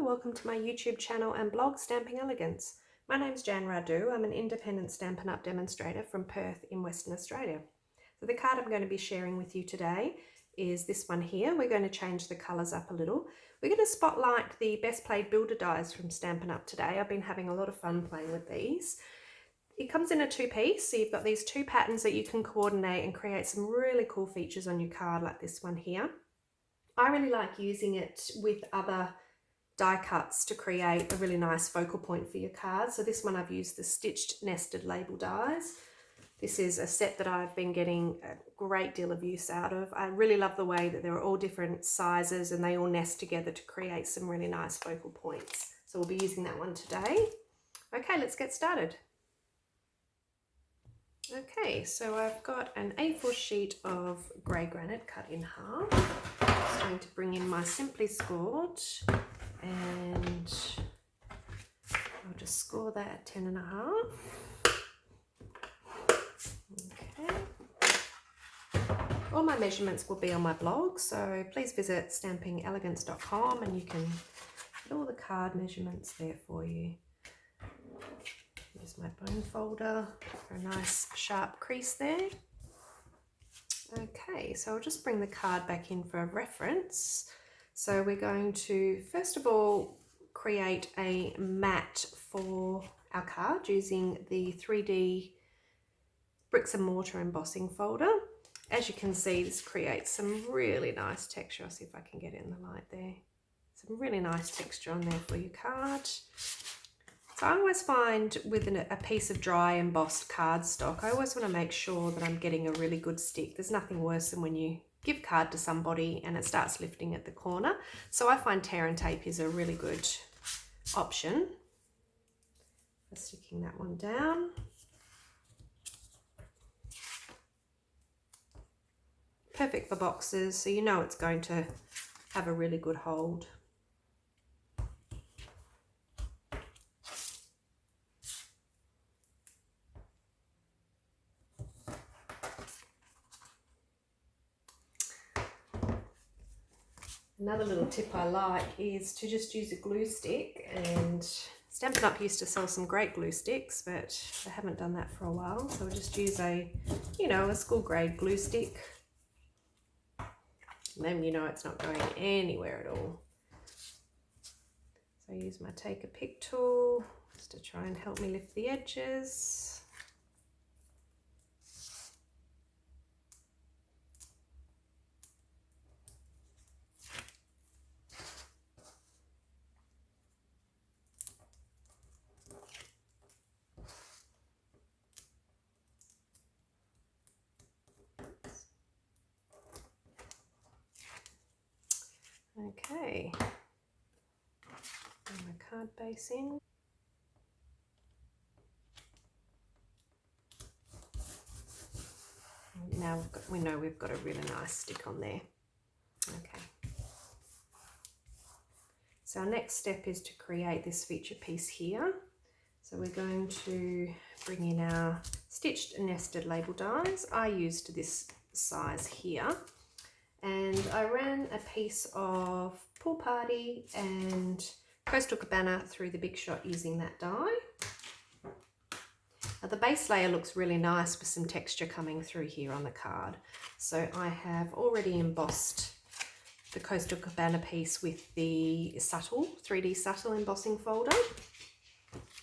welcome to my YouTube channel and blog Stamping Elegance. My name's Jan Radu. I'm an independent Stampin' Up demonstrator from Perth in Western Australia. So the card I'm going to be sharing with you today is this one here. We're going to change the colours up a little. We're going to spotlight the best Plaid Builder Dies from Stampin' Up today. I've been having a lot of fun playing with these. It comes in a two-piece, so you've got these two patterns that you can coordinate and create some really cool features on your card like this one here. I really like using it with other die cuts to create a really nice focal point for your card. So this one I've used the stitched nested label dies. This is a set that I've been getting a great deal of use out of. I really love the way that they're all different sizes and they all nest together to create some really nice focal points. So we'll be using that one today. Okay, let's get started. Okay, so I've got an A4 sheet of grey granite cut in half. I'm going to bring in my Simply Scored and I'll just score that at 10.5. Okay. All my measurements will be on my blog, so please visit stampingelegance.com and you can get all the card measurements there for you. Use my bone folder for a nice sharp crease there. Okay, so I'll just bring the card back in for a reference. So we're going to, first of all, create a mat for our card using the 3D bricks and mortar embossing folder. As you can see, this creates some really nice texture. I'll see if I can get it in the light there. Some really nice texture on there for your card. So I always find with a piece of dry embossed cardstock, I always want to make sure that I'm getting a really good stick. There's nothing worse than when you give card to somebody and it starts lifting at the corner. So I find tear and tape is a really good option for sticking that one down. Perfect for boxes, so you know it's going to have a really good hold. Another little tip I like is to just use a glue stick, and Stampin' Up used to sell some great glue sticks, but I haven't done that for a while. So we'll just use a school grade glue stick. And then you know it's not going anywhere at all. So I use my take a pick tool just to try and help me lift the edges. Okay, bring my card base in. Now we know we've got a really nice stick on there. Okay. So our next step is to create this feature piece here. So we're going to bring in our stitched nested label dies. I used this size here. And I ran a piece of Pool Party and Coastal Cabana through the Big Shot using that die. Now the base layer looks really nice with some texture coming through here on the card. So I have already embossed the Coastal Cabana piece with the subtle, 3D subtle embossing folder.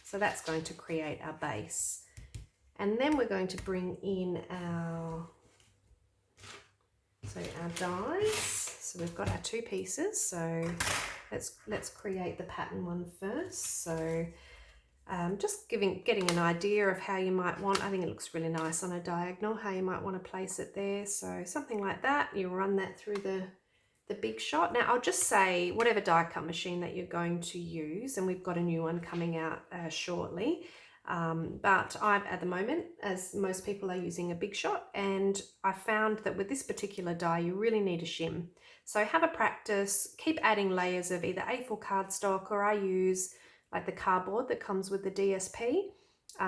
So that's going to create our base. And then we're going to bring in our dies. So we've got our two pieces, so let's create the pattern one first. So just getting an idea of how you might want, I think it looks really nice on a diagonal, how you might want to place it there. So something like that, you run that through the Big Shot. Now I'll just say whatever die cut machine that you're going to use, and we've got a new one coming out shortly. But I'm at the moment, as most people are using a Big Shot, and I found that with this particular die you really need a shim. So have a practice, keep adding layers of either A4 cardstock, or I use like the cardboard that comes with the DSP.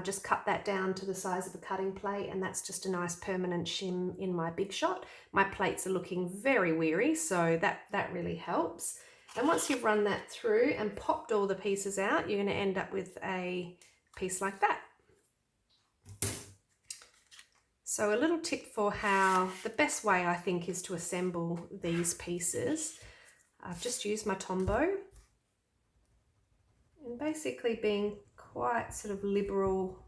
Just cut that down to the size of a cutting plate, and that's just a nice permanent shim in my Big Shot. My plates are looking very weary, so that really helps. And once you've run that through and popped all the pieces out, you're going to end up with a piece like that. So a little tip for how the best way I think is to assemble these pieces. I've just used my Tombow and basically being quite sort of liberal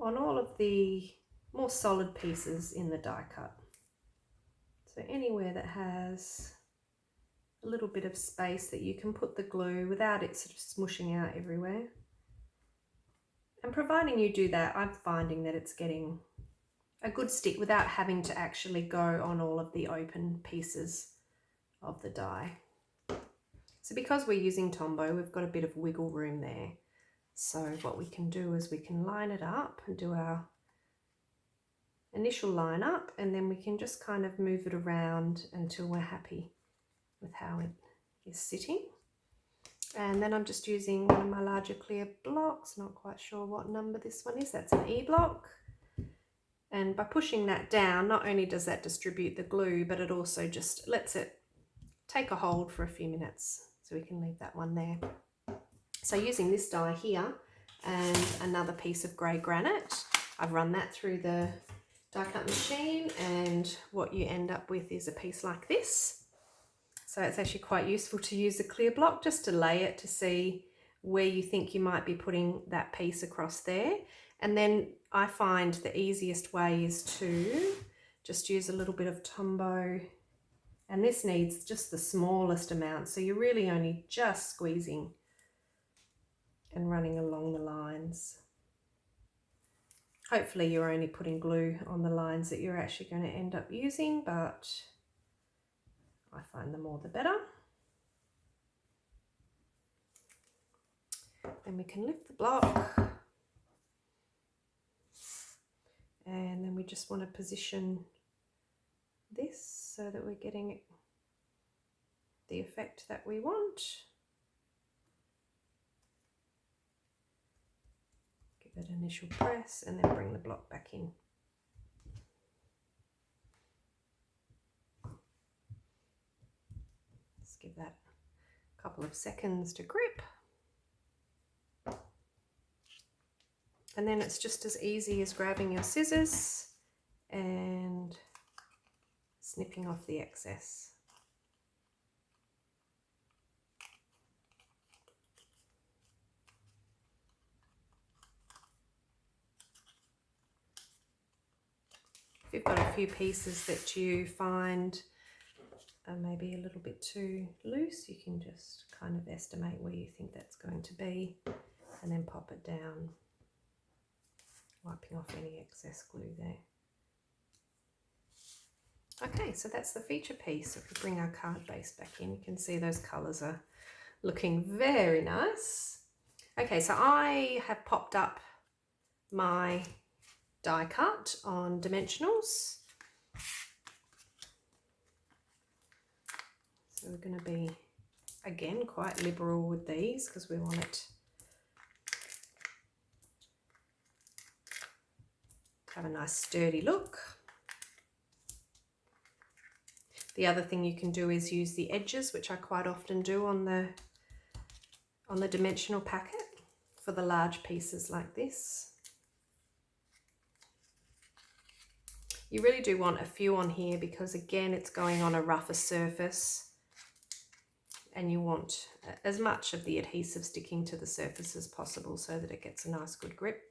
on all of the more solid pieces in the die cut. So anywhere that has a little bit of space that you can put the glue without it sort of smushing out everywhere. And providing you do that, I'm finding that it's getting a good stick without having to actually go on all of the open pieces of the die. So because we're using Tombow, we've got a bit of wiggle room there. So what we can do is we can line it up and do our initial line up, and then we can just kind of move it around until we're happy with how it is sitting. And then I'm just using one of my larger clear blocks, not quite sure what number this one is, that's an E block. And by pushing that down, not only does that distribute the glue, but it also just lets it take a hold for a few minutes. So we can leave that one there. So using this die here and another piece of grey granite, I've run that through the die cut machine, and what you end up with is a piece like this. So it's actually quite useful to use a clear block just to lay it to see where you think you might be putting that piece across there. And then I find the easiest way is to just use a little bit of Tombow, and this needs just the smallest amount. So you're really only just squeezing and running along the lines. Hopefully you're only putting glue on the lines that you're actually going to end up using, but I find the more the better. Then we can lift the block, and then we just want to position this so that we're getting the effect that we want. Give it an initial press and then bring the block back in. Give that a couple of seconds to grip, and then it's just as easy as grabbing your scissors and snipping off the excess. If you've got a few pieces that you find maybe a little bit too loose, you can just kind of estimate where you think that's going to be and then pop it down, wiping off any excess glue there. Okay, so that's the feature piece. If we bring our card base back in, you can see those colours are looking very nice. Okay, so I have popped up my die cut on dimensionals. So we're going to be, again, quite liberal with these because we want it to have a nice sturdy look. The other thing you can do is use the edges, which I quite often do on the dimensional packet for the large pieces like this. You really do want a few on here because, again, it's going on a rougher surface. And you want as much of the adhesive sticking to the surface as possible so that it gets a nice good grip.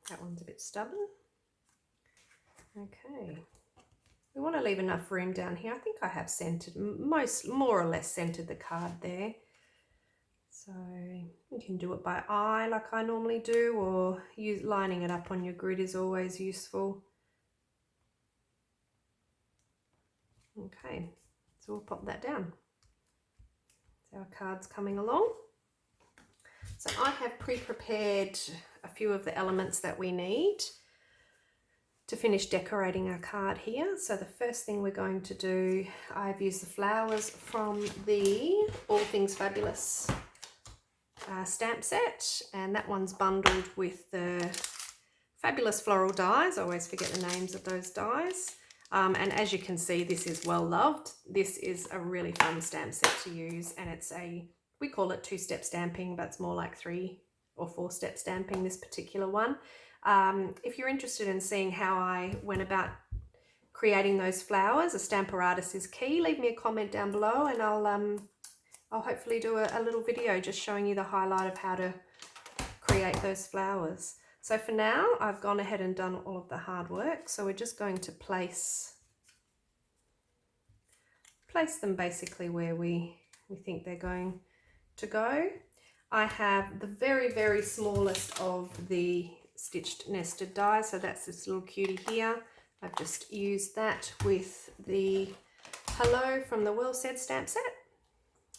That one's a bit stubborn. Okay, we want to leave enough room down here. I think I have centered, more or less centered the card there. So you can do it by eye like I normally do, or lining it up on your grid is always useful. Okay, so we'll pop that down. So our card's coming along. So I have pre-prepared a few of the elements that we need to finish decorating our card here. So the first thing we're going to do, I've used the flowers from the All Things Fabulous stamp set, and that one's bundled with the Fabulous Floral dies. I always forget the names of those dies. And as you can see, this is well loved. This is a really fun stamp set to use, and it's we call it 2-step stamping, but it's more like 3 or 4-step stamping, this particular one. If you're interested in seeing how I went about creating those flowers, a stamper artist is key, leave me a comment down below, and I'll hopefully do a little video just showing you the highlight of how to create those flowers. So for now, I've gone ahead and done all of the hard work. So we're just going to place them basically where we think they're going to go. I have the very, very smallest of the stitched nested dies. So that's this little cutie here. I've just used that with the hello from the Well Said stamp set.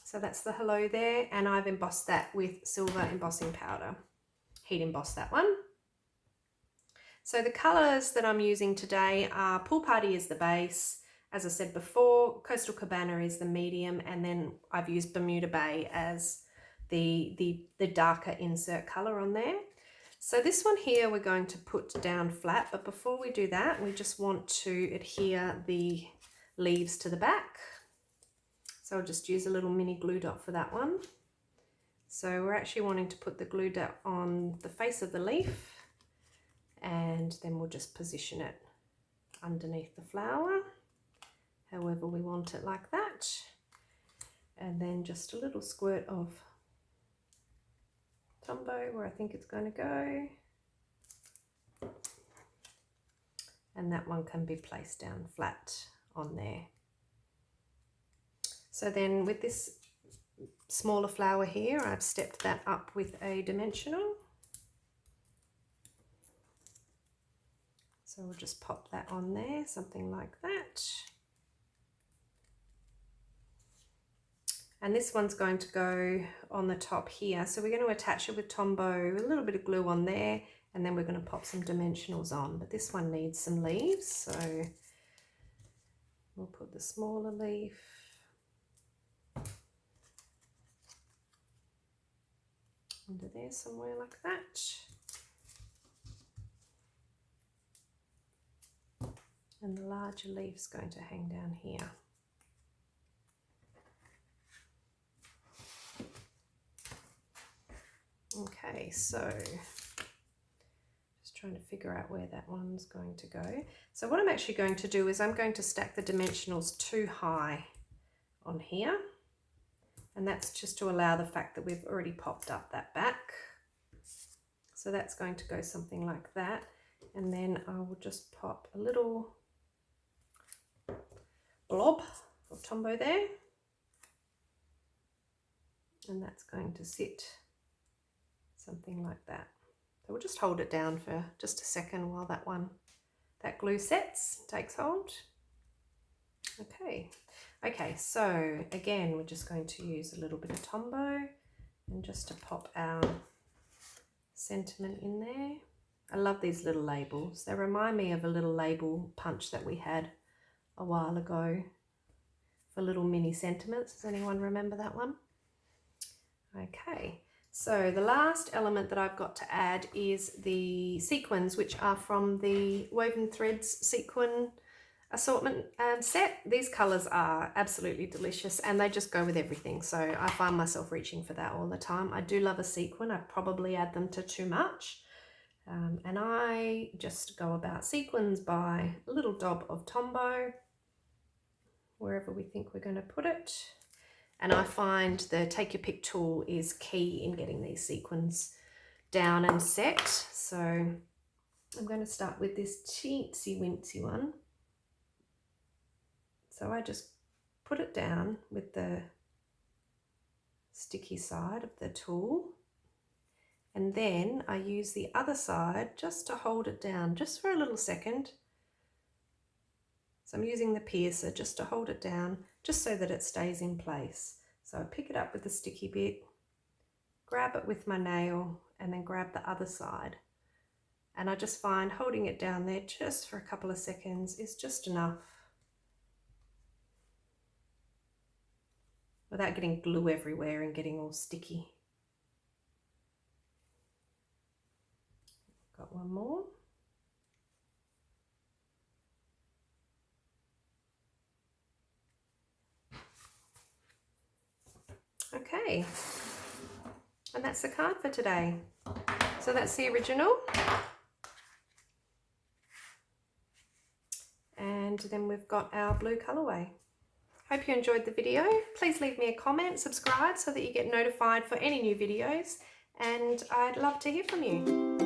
So that's the hello there. And I've embossed that with silver embossing powder. Heat emboss that one. So the colours that I'm using today are Pool Party is the base, as I said before, Coastal Cabana is the medium, and then I've used Bermuda Bay as the darker insert colour on there. So this one here we're going to put down flat, but before we do that, we just want to adhere the leaves to the back. So I'll just use a little mini glue dot for that one. So we're actually wanting to put the glue dot on the face of the leaf, and then we'll just position it underneath the flower, however we want it, like that. And then just a little squirt of Tombow where I think it's going to go. And that one can be placed down flat on there. So then with this smaller flower here, I've stepped that up with a dimensional. So we'll just pop that on there, something like that. And this one's going to go on the top here. So we're going to attach it with Tombow, a little bit of glue on there, and then we're going to pop some dimensionals on. But this one needs some leaves, so we'll put the smaller leaf under there somewhere like that. And the larger leaf's going to hang down here. Okay, so just trying to figure out where that one's going to go. So what I'm actually going to do is I'm going to stack the dimensionals too high on here. And that's just to allow the fact that we've already popped up that back. So that's going to go something like that. And then I will just pop a little blob of Tombow there. And that's going to sit something like that. So we'll just hold it down for just a second while that glue sets, takes hold. Okay, so again, we're just going to use a little bit of Tombow and just to pop our sentiment in there. I love these little labels. They remind me of a little label punch that we had a while ago for little mini sentiments. Does anyone remember that one? Okay, so the last element that I've got to add is the sequins, which are from the Woven Threads sequin assortment set. These colours are absolutely delicious and they just go with everything. So I find myself reaching for that all the time. I do love a sequin. I probably add them to too much. And I just go about sequins by a little dab of Tombow, wherever we think we're going to put it. And I find the Take Your Pick tool is key in getting these sequins down and set. So I'm going to start with this teensy wincy one. So I just put it down with the sticky side of the tool. And then I use the other side just to hold it down just for a little second. So I'm using the piercer just to hold it down, just so that it stays in place. So I pick it up with the sticky bit, grab it with my nail, and then grab the other side. And I just find holding it down there just for a couple of seconds is just enough, without getting glue everywhere and getting all sticky. Got one more. Okay, and that's the card for today. So that's the original. And then we've got our blue colorway. Hope you enjoyed the video. Please leave me a comment, subscribe so that you get notified for any new videos, and I'd love to hear from you.